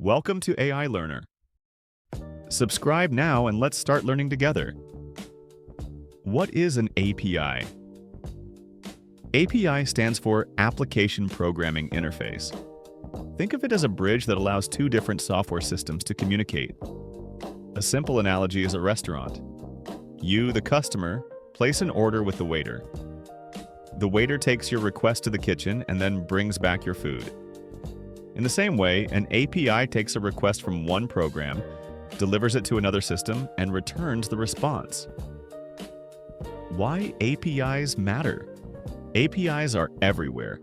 Welcome to AI Learner. Subscribe now and let's start learning together. What is an API? API stands for Application Programming Interface. Think of it as a bridge that allows two different software systems to communicate. A simple analogy is a restaurant. You, the customer, place an order with the waiter. The waiter takes your request to the kitchen and then brings back your food. In the same way, an API takes a request from one program, delivers it to another system, and returns the response. Why APIs matter? APIs are everywhere.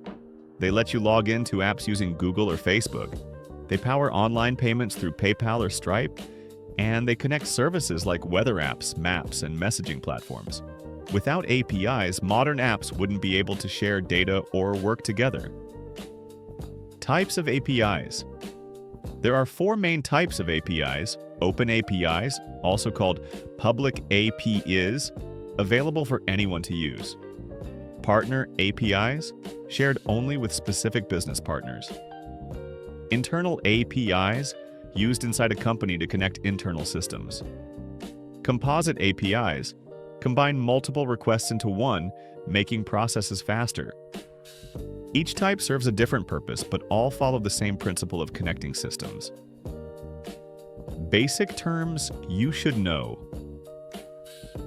They let you log into apps using Google or Facebook. They power online payments through PayPal or Stripe, and they connect services like weather apps, maps, and messaging platforms. Without APIs, modern apps wouldn't be able to share data or work together. Types of APIs. There are four main types of APIs: open APIs, also called public APIs, available for anyone to use. Partner APIs, shared only with specific business partners. Internal APIs, used inside a company to connect internal systems. Composite APIs, combine multiple requests into one, making processes faster. Each type serves a different purpose, but all follow the same principle of connecting systems. Basic terms you should know.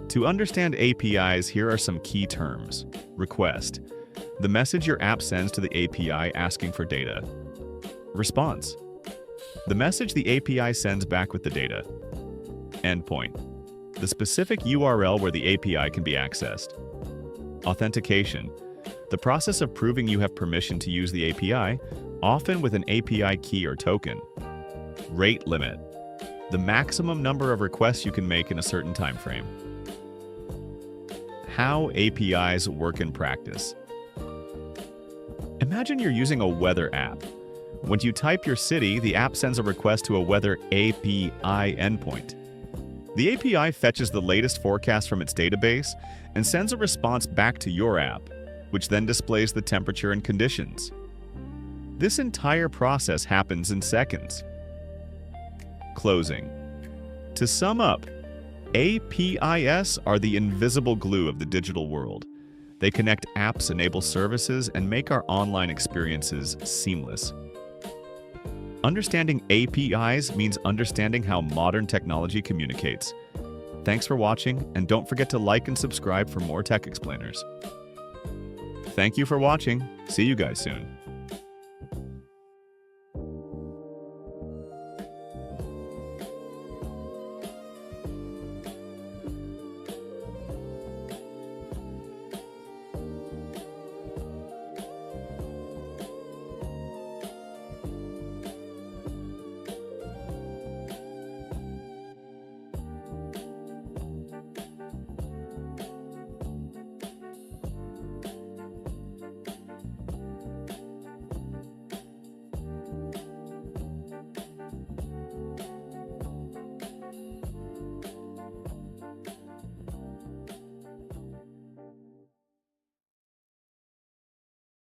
To understand APIs, here are some key terms. Request: the message your app sends to the API asking for data. Response: the message the API sends back with the data. Endpoint: the specific URL where the API can be accessed. Authentication: the process of proving you have permission to use the API, often with an API key or token. Rate limit: the maximum number of requests you can make in a certain time frame. How APIs work in practice. Imagine you're using a weather app. When you type your city, the app sends a request to a weather API endpoint. The API fetches the latest forecast from its database and sends a response back to your app, which then displays the temperature and conditions. This entire process happens in seconds. Closing. To sum up, APIs are the invisible glue of the digital world. They connect apps, enable services, and make our online experiences seamless. Understanding APIs means understanding how modern technology communicates. Thanks for watching, and don't forget to like and subscribe for more tech explainers. Thank you for watching. See you guys soon.